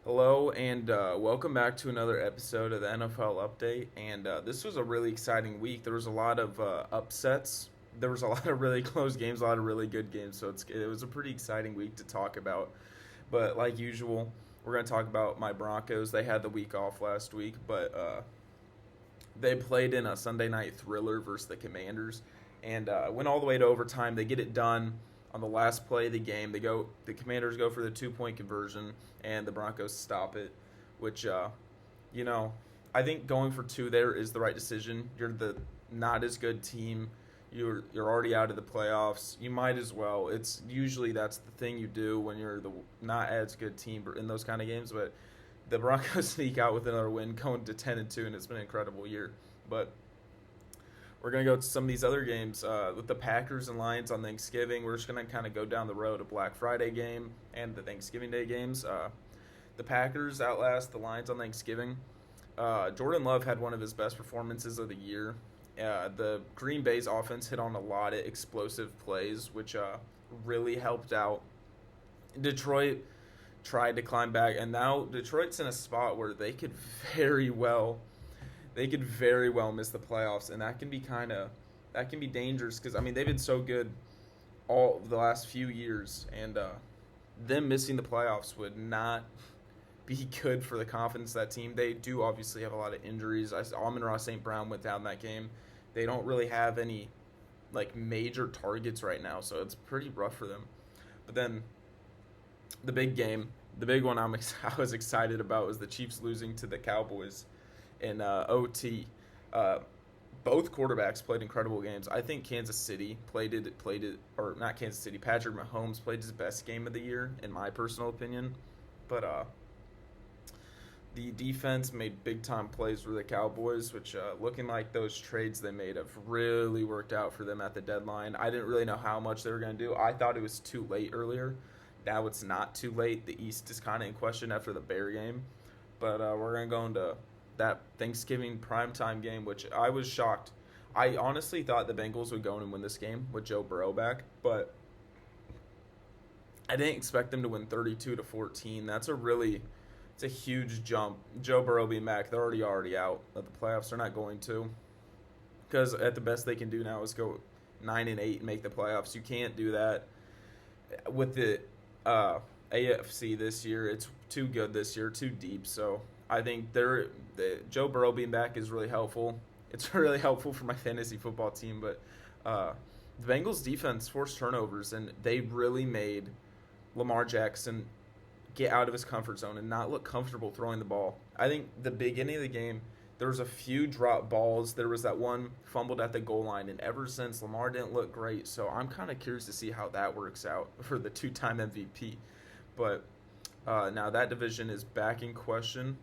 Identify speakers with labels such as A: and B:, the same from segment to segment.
A: Hello and welcome back to another episode of the NFL Update. And this was a really exciting week. There was a lot of upsets. There was a lot of really close games, a lot of really good games. So it was a pretty exciting week to talk about. But like usual, we're going to talk about my Broncos. They had the week off last week, but they played in a Sunday night thriller versus the Commanders, and went all the way to overtime. They get it done on the last play of the game. The Commanders go for the 2 point conversion, and the Broncos stop it. Which, you know, I think going for two there is the right decision. You're the not as good team. You're already out of the playoffs. You might as well. It's usually that's the thing you do when you're the not as good team in those kind of games, but the Broncos sneak out with another win, going to 10-2, and it's been an incredible year. But we're gonna go to some of these other games with the Packers and Lions on Thanksgiving. We're just gonna kind of go down the road, a Black Friday game and the Thanksgiving Day games. The Packers outlast the Lions on Thanksgiving. Jordan Love had one of his best performances of the year. The Green Bay's offense hit on a lot of explosive plays, which really helped out. Detroit tried to climb back, and now Detroit's in a spot where very well they could very well miss the playoffs, and that can be dangerous because I mean they've been so good all the last few years, and them missing the playoffs would not be good for the confidence of that team. They do obviously have a lot of injuries. Amon-Ra St. Brown went down that game. They don't really have any like major targets right now, so it's pretty rough for them. But then the big game, the big one I was excited about was the Chiefs losing to the Cowboys in OT. Uh, both quarterbacks played incredible games. I think Kansas City or not Kansas City. Patrick Mahomes played his best game of the year, in my personal opinion. But the defense made big time plays for the Cowboys, which looking like those trades they made have really worked out for them at the deadline. I didn't really know how much they were going to do. I thought it was too late earlier. Now it's not too late. The East is kind of in question after the Bear game. But we're going to go into that Thanksgiving primetime game, which I was shocked. I honestly thought the Bengals would go in and win this game with Joe Burrow back, but I didn't expect them to win 32-14. It's a huge jump. Joe Burrow being back, they're already out of the playoffs. They're not going to, because at the best they can do now is go 9-8 and make the playoffs. You can't do that with the AFC this year. It's too good this year, too deep. So I think Joe Burrow being back is really helpful. It's really helpful for my fantasy football team. But the Bengals defense forced turnovers, and they really made Lamar Jackson get out of his comfort zone and not look comfortable throwing the ball. I think the beginning of the game, there was a few drop balls. There was that one fumbled at the goal line, and ever since, Lamar didn't look great. So I'm kind of curious to see how that works out for the two-time MVP. But now that division is back in question.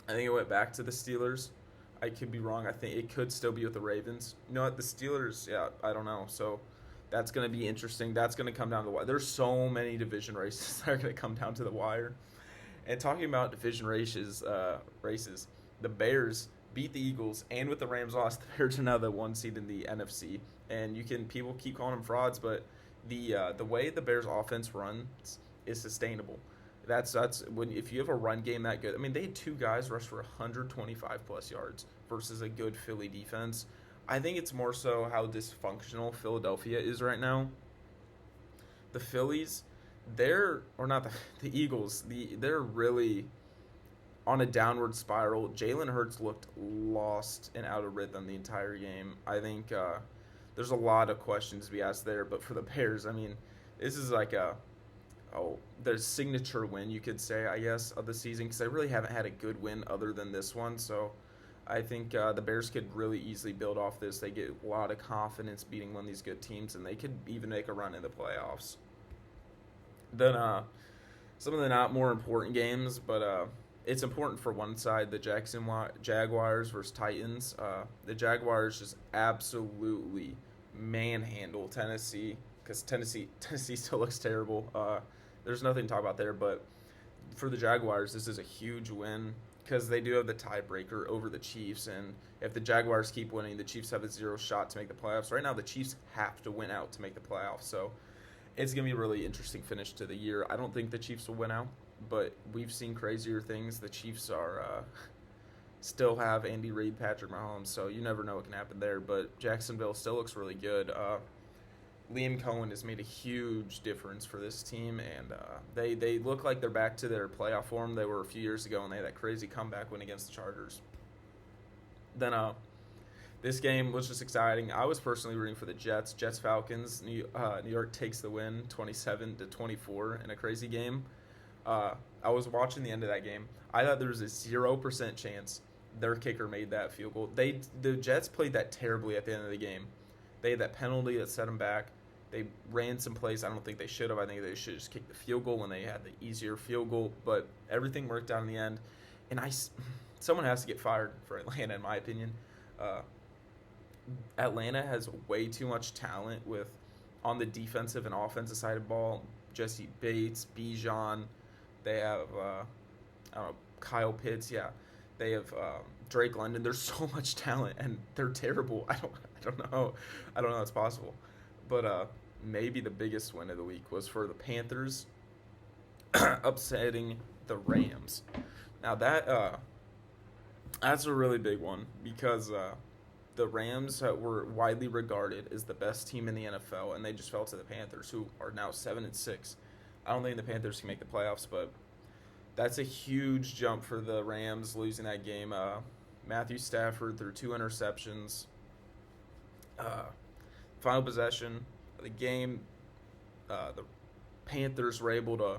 A: I think it went back to the Steelers. I could be wrong. I think it could still be with the Ravens. You know what? The Steelers, yeah, I don't know. So that's going to be interesting. That's going to come down to the wire. There's so many division races that are going to come down to the wire. And talking about division races, the Bears beat the Eagles, and with the Rams lost, the Bears are now the one seed in the NFC. And people keep calling them frauds, but the way the Bears offense runs is sustainable. That's when if you have a run game that good. I mean, they had two guys rush for 125 plus yards versus a good Philly defense. I think it's more so how dysfunctional Philadelphia is right now. The Phillies, they're or not the Eagles. They're really on a downward spiral. Jalen Hurts looked lost and out of rhythm the entire game. I think there's a lot of questions to be asked there. But for the Bears, I mean, this is like their signature win, you could say, I guess, of the season, because they really haven't had a good win other than this one. So I think the Bears could really easily build off this. They get a lot of confidence beating one of these good teams, and they could even make a run in the playoffs. Then some of the not more important games, but it's important for one side, the Jaguars versus Titans. The Jaguars just absolutely manhandle Tennessee, because Tennessee still looks terrible. There's nothing to talk about there, but for the Jaguars, this is a huge win because they do have the tiebreaker over the Chiefs, and if the Jaguars keep winning, the Chiefs have a zero shot to make the playoffs. Right now, the Chiefs have to win out to make the playoffs, so it's going to be a really interesting finish to the year. I don't think the Chiefs will win out. but we've seen crazier things. The Chiefs are still have Andy Reid, Patrick Mahomes, so you never know what can happen there. But Jacksonville still looks really good. Liam Cohen has made a huge difference for this team, and they look like they're back to their playoff form they were a few years ago, and they had that crazy comeback win against the Chargers. Then this game was just exciting. I was personally rooting for the Jets. Jets Falcons. New York takes the win, 27-24 in a crazy game. I was watching the end of that game. I thought there was a 0% chance their kicker made that field goal. The Jets played that terribly at the end of the game. They had that penalty that set them back. They ran some plays. I don't think they should have. I think they should just kick the field goal when they had the easier field goal. But everything worked out in the end. And someone has to get fired for Atlanta, in my opinion. Atlanta has way too much talent on the defensive and offensive side of the ball. Jesse Bates, Bijan. They have I don't know, Kyle Pitts. Yeah, they have Drake London. There's so much talent, and they're terrible. I don't know how it's possible. But maybe the biggest win of the week was for the Panthers upsetting the Rams. Now that's a really big one because the Rams were widely regarded as the best team in the NFL, and they just fell to the Panthers, who are now 7-6. I don't think the Panthers can make the playoffs, but that's a huge jump for the Rams losing that game. Matthew Stafford threw 2 interceptions. Final possession of the game, the Panthers were able to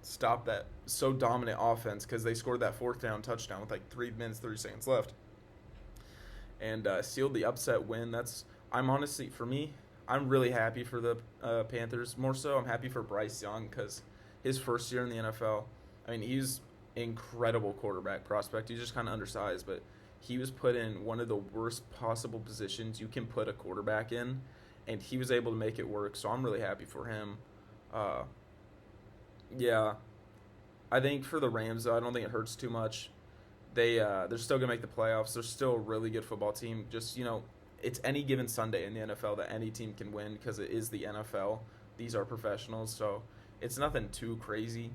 A: stop that so dominant offense because they scored that 4th down touchdown with like 3 minutes, 30 seconds left, and sealed the upset win. I'm honestly, for me, I'm really happy for the Panthers. More so, I'm happy for Bryce Young because his first year in the NFL, I mean, he's incredible quarterback prospect. He's just kind of undersized, but he was put in one of the worst possible positions you can put a quarterback in, and he was able to make it work, so I'm really happy for him. Yeah, I think for the Rams, though, I don't think it hurts too much. They're still going to make the playoffs. They're still a really good football team. Just, it's any given Sunday in the NFL that any team can win because it is the NFL. These are professionals, so it's nothing too crazy.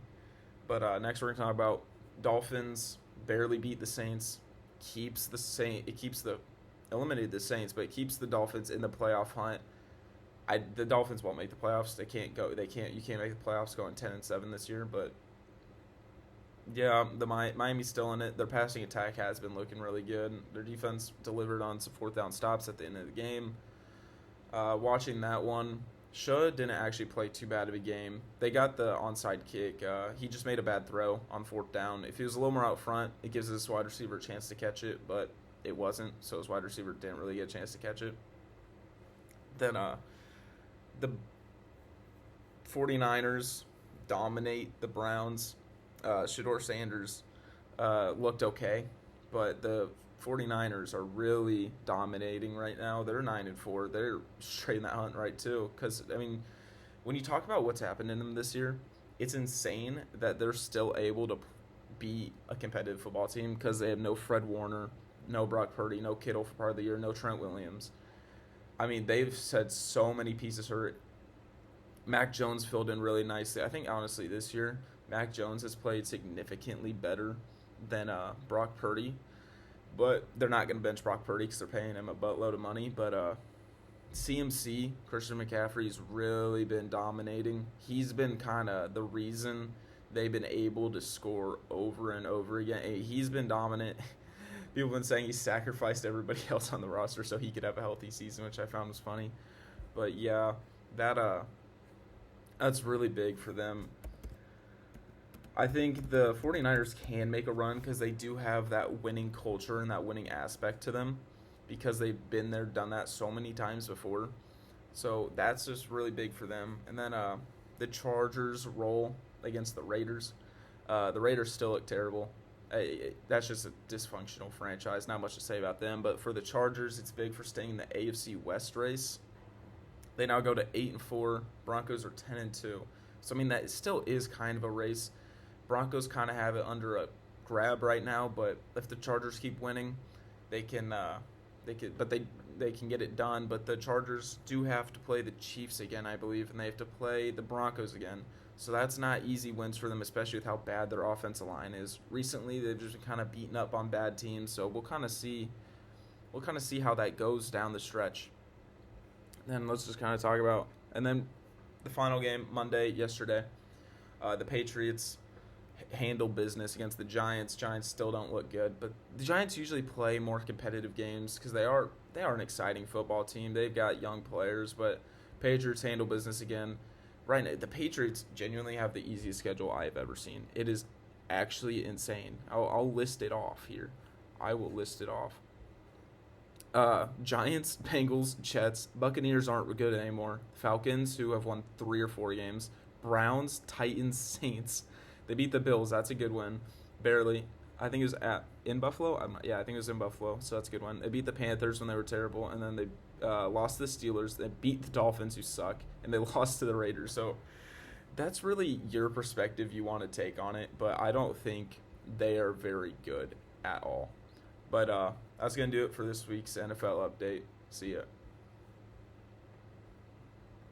A: But next we're going to talk about Dolphins barely beat the Saints. Eliminated the Saints, but it keeps the Dolphins in the playoff hunt. The Dolphins won't make the playoffs. You can't make the playoffs going 10-7 this year, but yeah, the Miami's still in it. Their passing attack has been looking really good. Their defense delivered on some 4th down stops at the end of the game. Watching that one, Shua didn't actually play too bad of a game. They got the onside kick. He just made a bad throw on 4th down. If he was a little more out front, it gives his wide receiver a chance to catch it, but it wasn't, so his wide receiver didn't really get a chance to catch it. Then the 49ers dominate the Browns. Shedeur Sanders looked okay, but the 49ers are really dominating right now. They're 9-4. They're straight in that hunt right too. Because I mean, when you talk about what's happened in them this year, it's insane that they're still able to be a competitive football team because they have no Fred Warner, no Brock Purdy, no Kittle for part of the year, no Trent Williams. I mean, they've said so many pieces hurt. Mac Jones filled in really nicely. I think honestly this year, Mac Jones has played significantly better than Brock Purdy. But they're not going to bench Brock Purdy because they're paying him a buttload of money. But CMC, Christian McCaffrey's really been dominating. He's been kind of the reason they've been able to score over and over again. He's been dominant. People have been saying he sacrificed everybody else on the roster so he could have a healthy season, which I found was funny. But yeah, that's really big for them. I think the 49ers can make a run because they do have that winning culture and that winning aspect to them because they've been there, done that so many times before. So that's just really big for them. And then the Chargers roll against the Raiders. The Raiders still look terrible. That's just a dysfunctional franchise. Not much to say about them. But for the Chargers, it's big for staying in the AFC West race. They now go to 8-4. Broncos are 10-2. So I mean that still is kind of a race. Broncos kind of have it under a grab right now, but if the Chargers keep winning, they can get it done. But the Chargers do have to play the Chiefs again, I believe, and they have to play the Broncos again. So that's not easy wins for them, especially with how bad their offensive line is. Recently, they've just been kind of beaten up on bad teams, so we'll kind of see how that goes down the stretch. Then let's just kind of talk about, and then the final game Monday yesterday, the Patriots handle business against the Giants. Giants still don't look good, but the Giants usually play more competitive games because they are an exciting football team. They've got young players, but Patriots handle business again. Right now, the Patriots genuinely have the easiest schedule I have ever seen. It is actually insane. I'll list it off here. I will list it off. Giants, Bengals, Jets, Buccaneers aren't good anymore. Falcons, who have won 3 or 4 games. Browns, Titans, Saints. They beat the Bills. That's a good win. Barely. I think it was in Buffalo. I think it was in Buffalo, so that's a good one. They beat the Panthers when they were terrible, and then they lost to the Steelers. They beat the Dolphins, who suck, and they lost to the Raiders. So that's really your perspective you want to take on it, but I don't think they are very good at all. But that's going to do it for this week's NFL update. See ya.